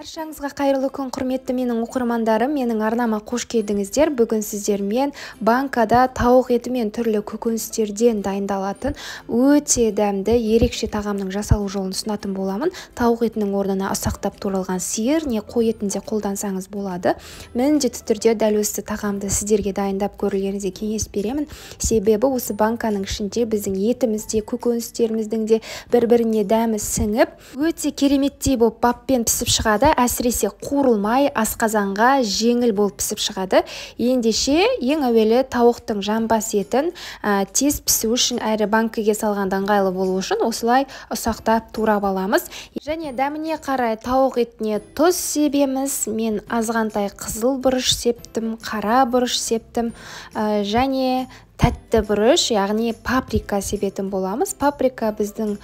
Баршаңызға қайырлы күн, құрметті менің оқырмандарым, менің арнама қош келдіңіздер. Бүгін сіздермен банкада тауық еті мен түрлі көкөністерден дайындалатын өте дәмді, ерекше тағамның жасалу жолын ұсынатын боламын. Тауық етінің орнына ұсақтап туралған сиыр не қой етінде қолдансаңыз болады. Міндетті түрде дәл осы тағамды сіздерге дайындап көрулеріңізге кеңес беремін. Себебі осы банканың ішінде біздің етімізде, көкөністеріміздің де бір-біріне дәмі сіңіп, өте кереметтей болып баппен пісіп шығады. Әсіресе қуырылмай асқазанға жеңіл болып пісіп шығады. Ендеше ең әуелі тауықтың жамбас етін тез пісу үшін әрі банкіге салғанда ыңғайлы болу үшін осылай ұсақтап турап аламыз. Және дәміне қарай тауық етіне тұз себеміз. Мен азғантай қызыл бұрыш септім, қара бұрыш септім және тәтті бұрыш, яғни паприка себетін боламыз. Паприка біздің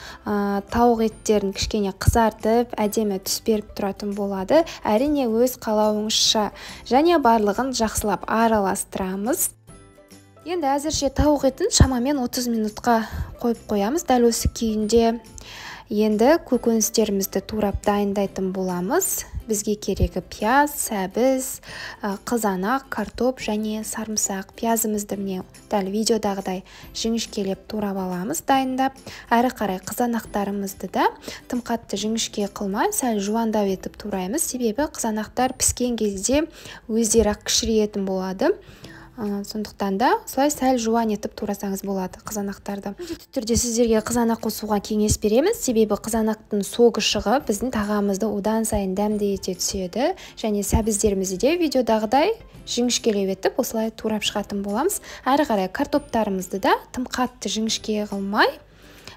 тауық еттерін кішкене қызартып, әдемі түс беріп тұратын болады. Әрине өз қалауыңызша. Және барлығын жақсылап араластырамыз. Енді әзірше тауық етін шамамен 30 минутқа қойып қоямыз. Дәл осы күйінде енді көкөністерімізді турап дайындайтын боламыз. Бізге керегі пияз, сәбіз, қызанақ, картоп және сарымсақ. Пиязымызды міне дәл видеодағыдай жіңішкелеп турап аламыз дайындап. Әрі қарай қызанақтарымызды да тым қатты жіңішке қылмай, сәл жуандау етіп тураймыз. Себебі қызанақтар піскен кезде өздері-ақ кішірейетін болады. Сондықтан да солай сәл жуан етіп турасаңыз болады қызанақтарды. Міндетті түрде сіздерге қызанақ қосуға кеңес береміз. Себебі қызанақтың соғы шығып, біздің тағамымызды одан сайын дәмді ете түседі. Және сәбіздерімізді де видеодағыдай жіңішкелеп етіп осылай турап шығатын боламыз. Әрі қарай картоптарымызды да тым қатты жіңішке қылмай,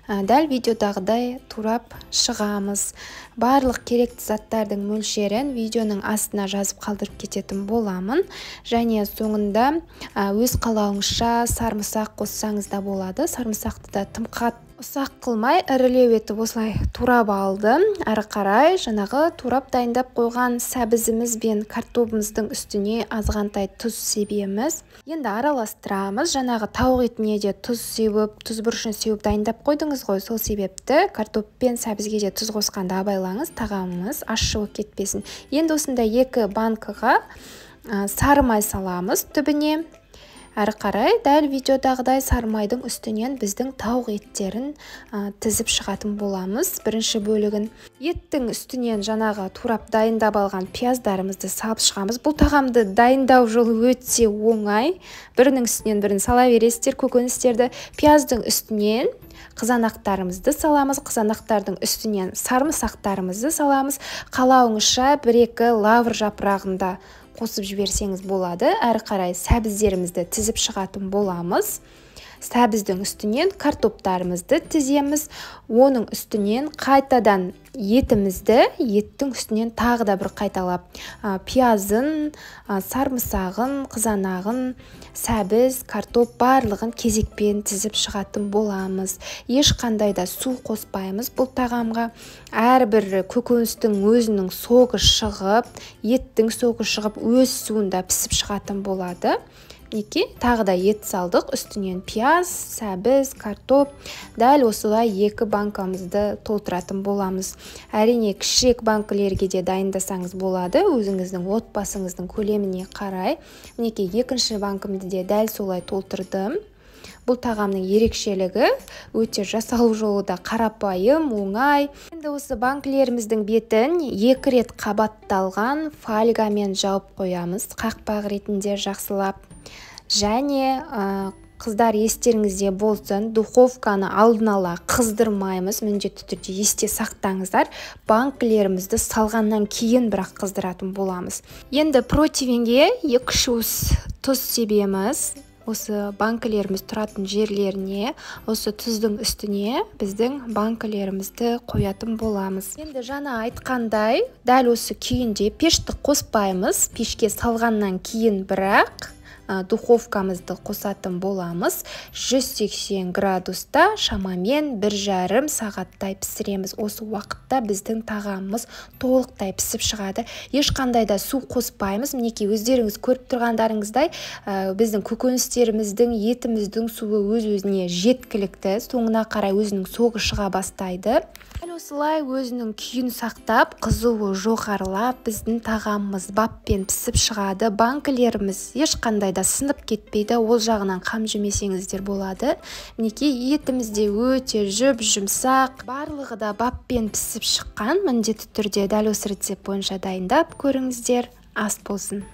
дәл видеодағыдай турап шығамыз. Барлық керекті заттардың мөлшерін видеоның астына жазып қалдырып кететін боламын. Және соңында өз қалауыңызша сарымсақ қоссаңыз да болады. Сарымсақты да тым қатты ұсақ қылмай, ірілеу етіп осылай турап алдым. Әрі қарай жаңағы турап дайындап қойған сәбізіміз бен картопымыздың үстіне азғантай тұз себеміз. Енді араластырамыз. Жаңағы тауық етіне де тұз сеуіп, тұз бұрышын сеуіп дайындап қойдыңыз ғой. Сол себепті картоп пен сәбізге де тұз қосқанда абайлаңыз, тағамымыз ащы болып кетпесін. Енді осында 2 банкаға сары май саламыз түбіне. Әрі қарай дәл видеодағыдай сары майдың үстінен біздің тауық еттерін тізіп шығатын боламыз. Бірінші бөлігін еттің үстінен жаңағы турап дайындап алған пияздарымызды салып шығамыз. Бұл тағамды дайындау жолы өте оңай. Бірінің үстінен бірін сала бересіздер көкөністерді. Пияздың үстінен қызанақтарымызды саламыз. Қызанақтардың үстінен сарымсақтарымызды саламыз. Қалауыңызша 1-2 лавр жапырағында қосып жіберсеңіз болады. Әрі қарай сәбіздерімізді тізіп шығатын боламыз. Сәбіздің үстінен картоптарымызды тіземіз. Оның үстінен қайтадан етімізді, еттің үстінен тағы да бір қайталап пиязын, сарымсағын, қызанағын, сәбіз, картоп барлығын кезекпен тізіп шығатын боламыз. Ешқандай да су қоспаймыз бұл тағамға. Әрбір көкөністің өзінің соғы шығып, еттің соғы шығып, өз суында пісіп шығатын болады. Тағы да ет салдық, үстінен пияз, сәбіз, картоп. Дәл осылай 2 банкамызды толтыратын боламыз. Әрине кішірек банкілерге де дайындасаңыз болады, өзіңіздің отбасыңыздың көлеміне қарай. Мінекей 2-ші банкымды де дәл солай толтырдым. Бұл тағамның ерекшелігі өте жасалу жолы да қарапайым, оңай. Енді осы банкілеріміздің бетін 2 рет қабатталған фольгамен жауып қоямыз, қақпақ ретінде жақсылап. Және қыздар естеріңізде болсын, духовканы алдын ала қыздырмаймыз. Міндетті түрде есте сақтаңыздар. Банкілерімізді салғаннан кейін бірақ қыздыратын боламыз. Енді противенге 2 уыс тұз себеміз. Осы банкілеріміз тұратын жерлеріне, осы тұздың үстіне біздің банкілерімізді қоятын боламыз. Енді жаңа айтқандай, дәл осы күйінде пешті қоспаймыз. Пешке салғаннан кейін бірақ духовкамызды қосатын боламыз. 180 градуста шамамен 1,5 сағаттай пісіреміз. Осы уақытта біздің тағамымыз толықтай пісіп шығады. Ешқандай да су қоспаймыз. Мінекей өздеріңіз көріп тұрғандарыңыздай, біздің көкөністеріміздің, етіміздің суы өз-өзіне жеткілікті. Соңына қарай өзінің соғы шыға бастайды. Дәл осылай өзінің күйін сақтап, қызуы жоғарылап, біздің тағамымыз баппен пісіп шығады. Банкілеріміз ешқандай да сынып кетпейді. Ол жағынан қам жемесеңіздер болады. Мінекей етімізде өте жұп-жұмсақ, барлығы да баппен пісіп шыққан. Міндетті түрде дәл осы рецепт бойынша дайындап көріңіздер. Ас болсын.